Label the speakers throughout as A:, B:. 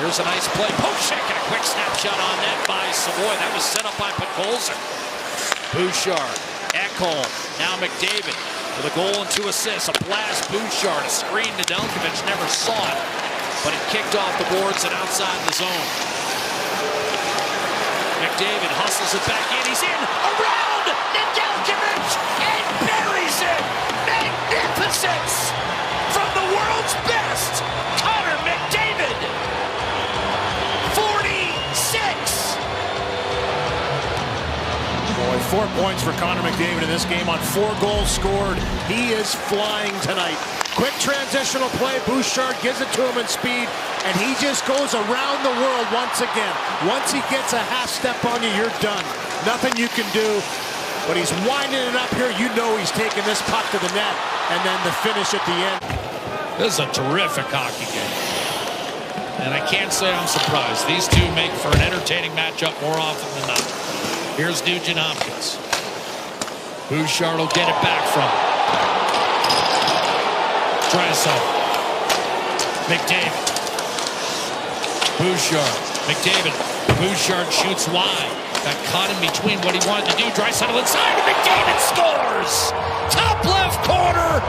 A: Here's a nice play. Poke check and a quick snapshot on net by Savoy. That was set up by Podkolzin. Bouchard, Ekholm, now McDavid with a goal and 2 assists. A blast, Bouchard, a screen to Delkovich, never saw it, but it kicked off the boards and outside the zone. McDavid hustles it back in. He's in, around Nedeljkovic, and buries it. Magnificence from the world's best, Connor McDavid. 46.
B: Boy, 4 points for Connor McDavid in this game on 4 goals scored. He is flying tonight. Quick transitional play. Bouchard gives it to him in speed, and he just goes around the world once again. Once he gets a half step on you, you're done. Nothing you can do. But he's winding it up here. You know he's taking this puck to the net, and then the finish at the end.
A: This is a terrific hockey game. And I can't say I'm surprised. These two make for an entertaining matchup more often than not. Here's Nugent-Hopkins. Bouchard will get it back from him. Draisaitl. McDavid. Bouchard. McDavid. Bouchard shoots wide. Got caught in between what he wanted to do. Draisaitl inside, and McDavid scores! Top left corner,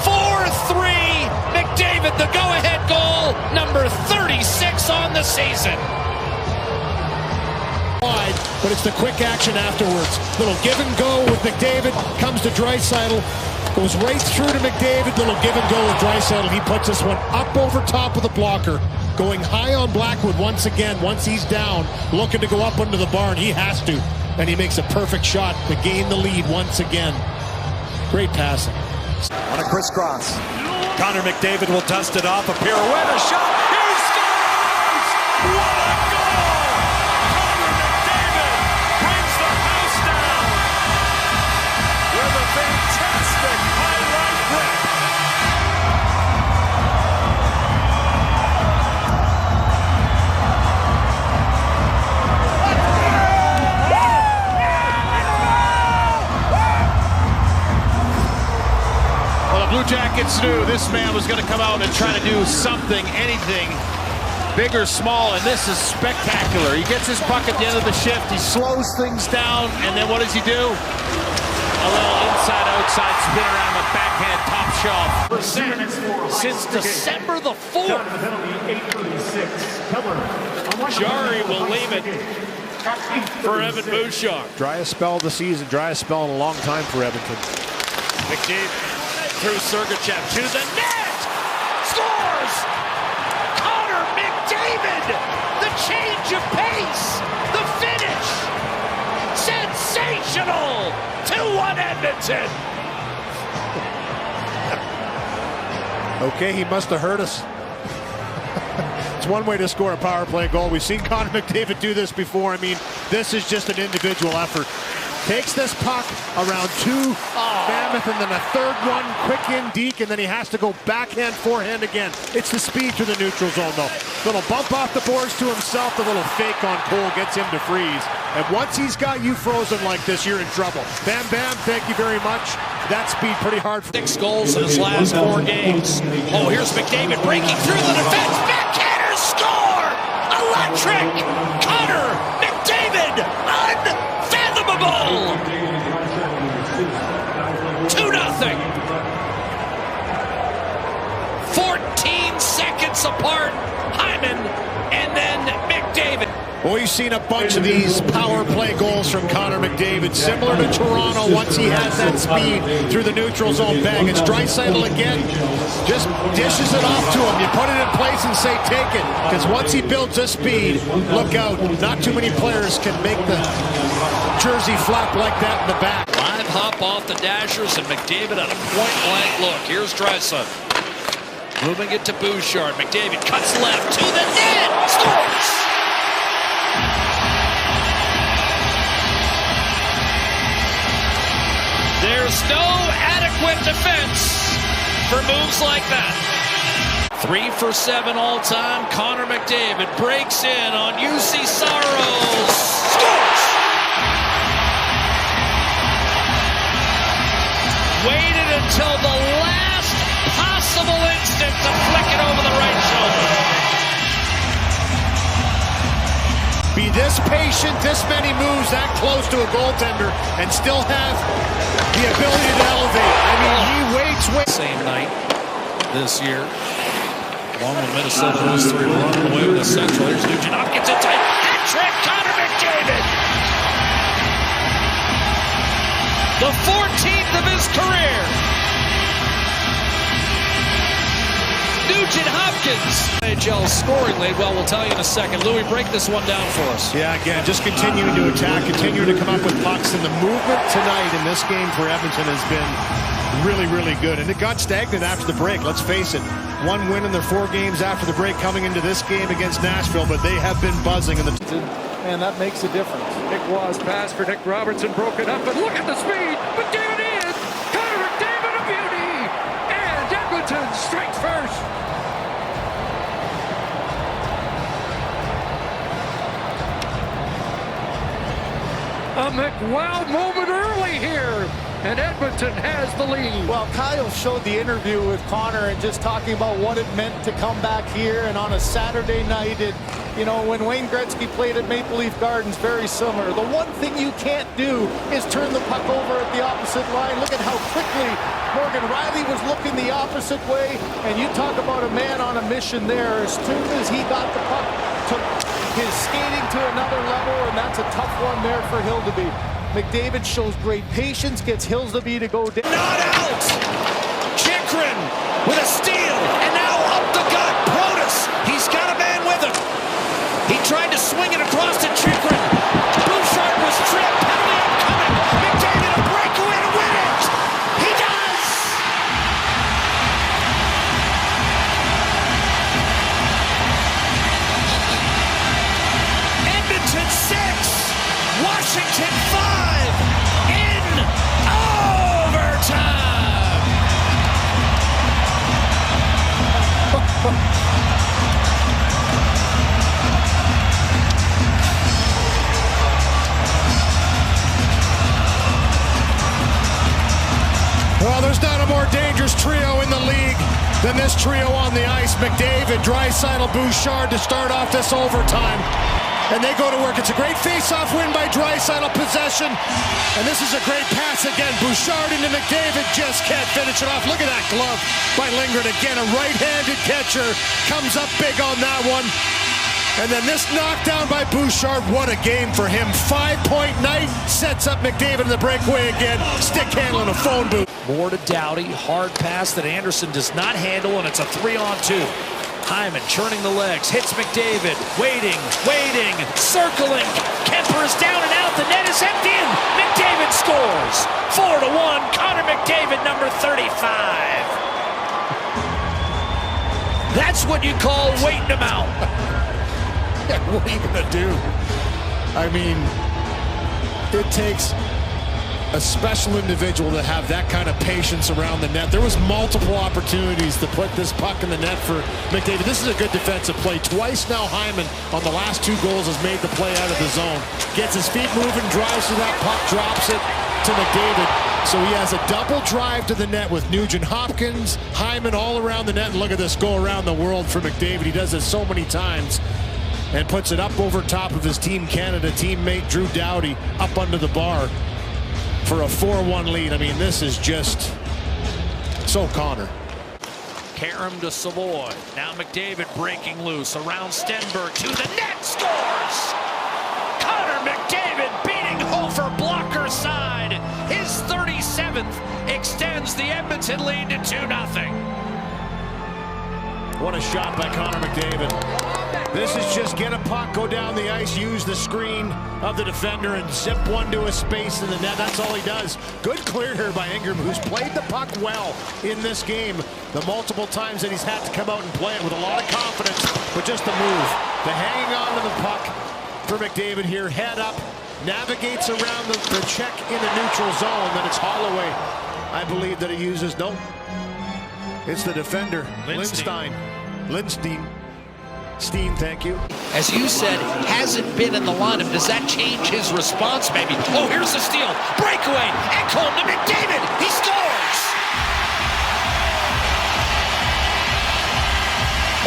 A: 4-3. McDavid, the go-ahead goal, number 36 on the season.
B: Wide, but it's the quick action afterwards. Little give and go with McDavid. Comes to Draisaitl. Goes right through to McDavid. Little give and go with Draisaitl. He puts this one up over top of the blocker. Going high on Blackwood once again. Once he's down, looking to go up under the bar, and he has to. And he makes a perfect shot to gain the lead once again. Great passing.
C: On a crisscross. Connor McDavid will dust it off. A pirouette, a shot. He scores! What a goal! Connor McDavid brings the house down with a fantastic highlight rip.
B: Blue Jackets knew this man was going to come out and try to do something, anything, big or small, and this is spectacular. He gets his puck at the end of the shift, he slows things down, and then what does he do? A little inside-outside spin around the backhand top shelf.
A: Since December the 4th. Jari will leave it for Evan Bouchard.
B: Driest spell of the season, driest spell in a long time for Edmonton.
A: McDavid through Sergachev to the net! Scores! Connor McDavid! The change of pace! The finish! Sensational! 2-1 Edmonton!
B: Okay, he must have hurt us. It's one way to score a power play goal. We've seen Connor McDavid do this before. I mean, this is just an individual effort. Takes this puck around 2, Mammoth, and then a third one, quick in, Deke, and then he has to go backhand, forehand again. It's the speed through the neutral zone, though. Little bump off the boards to himself, the little fake on Cole gets him to freeze. And once he's got you frozen like this, you're in trouble. Bam, bam, thank you very much. That speed pretty hard.
A: 6 goals in his last 4 games. Oh, here's McDavid breaking through the defense. Backhander score! Electric! Connor McDavid! Unfathomable! 2-0. 14 seconds apart. Hyman and then McDavid.
B: Well, we've seen a bunch of these power play goals from Connor McDavid, similar to Toronto once he has that speed through the neutral zone bag. It's Draisaitl again, just dishes it off to him. You put it in place and say, take it, because once he builds this speed, look out. Not too many players can make the jersey flap like that in the back.
A: Live hop off the dashers and McDavid on a point-blank look. Here's Draisaitl. Moving it to Bouchard. McDavid cuts left to the net. Scores! There's no adequate defense for moves like that. 3 for 7 all time. Connor McDavid breaks in on UC Saros. Scores! Waited until the last possible instant to flick it over the right shoulder.
B: this patient, this many moves, that close to a goaltender, and still have the ability to elevate. I mean, he waits.
A: Same night this year. Along with Minnesota, those three running away with the Central. Here's Nugent Hopkins in tight. Hat trick, Connor McDavid. The 14th of his career. Nugent Hopkins. NHL scoring lead. Well, we'll tell you in a second. Louis, break this one down for us.
B: Yeah, again, just continuing to attack, continuing to come up with pucks. And the movement tonight in this game for Edmonton has been really, really good. And it got stagnant after the break. Let's face it. One win in their 4 games after the break coming into this game against Nashville, but they have been buzzing.
D: And that makes a difference. Nick Waugh's pass for Nick Robertson broke it up, and look at the speed. McDavid in! Connor McDavid, a beauty! And Edmonton strikes first. A McWow moment early here, and Edmonton has the lead.
E: Well, Kyle showed the interview with Connor and just talking about what it meant to come back here, and on a Saturday night, when Wayne Gretzky played at Maple Leaf Gardens, very similar. The one thing you can't do is turn the puck over at the opposite line. Look at how quickly Morgan Rielly was looking the opposite way, and you talk about a man on a mission there. As soon as he got the puck, took his skating to another level, and that's a tough one there for Hildeby. McDavid shows great patience, gets Hildeby to go down.
A: Not out! Chikrin with a steal, and now up the gut, Protas. He's got a man with him. He tried to swing it across to Chikrin. Bouchard was tripped, penalty upcoming. McDavid a breakaway to win it! He does! Edmonton 6, Washington 5, in overtime!
B: Well, there's not a more dangerous trio in the league than this trio on the ice. McDavid, Draisaitl, Bouchard to start off this overtime. And they go to work. It's a great face-off win by Draisaitl, possession. And this is a great pass again. Bouchard into McDavid, just can't finish it off. Look at that glove by Lindgren. Again, a right-handed catcher comes up big on that one. And then this knockdown by Bouchard, what a game for him. 5-point night, sets up McDavid in the breakaway again. Stick handle in a phone booth.
A: More to Doughty, hard pass that Anderson does not handle, and it's a 3-on-2. Hyman churning the legs, hits McDavid, waiting, circling. Kemper is down and out, the net is empty, and McDavid scores. 4-1, Connor McDavid, number 35. That's what you call waiting him out.
B: What are you going to do? I mean, it takes a special individual to have that kind of patience around the net. There was multiple opportunities to put this puck in the net for McDavid. This is a good defensive play. Twice now Hyman on the last 2 goals has made the play out of the zone. Gets his feet moving, drives to that puck, drops it to McDavid. So he has a double drive to the net with Nugent Hopkins, Hyman all around the net. And look at this go around the world for McDavid. He does this so many times and puts it up over top of his Team Canada teammate Drew Doughty up under the bar for a 4-1 lead. I mean, this is just so Connor.
A: Karam to Savoy. Now McDavid breaking loose around Stenberg to the net, scores! Connor McDavid beating Hofer blocker side. His 37th extends the Edmonton lead to 2-0.
B: What a shot by Connor McDavid. This is just get a puck, go down the ice, use the screen of the defender, and zip one to a space in the net. That's all he does. Good clear here by Ingram, who's played the puck well in this game. The multiple times that he's had to come out and play it with a lot of confidence, but just the move. The hanging on to the puck for McDavid here. Head up, navigates around the check in the neutral zone. Then it's Holloway, I believe, that he uses. Nope. It's the defender, Lindstein. Steen, thank you.
A: As you said, hasn't been in the lineup. Does that change his response maybe? Oh, here's the steal. Breakaway. Ekholm to McDavid. He scores.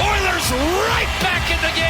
A: Oilers right back in the game.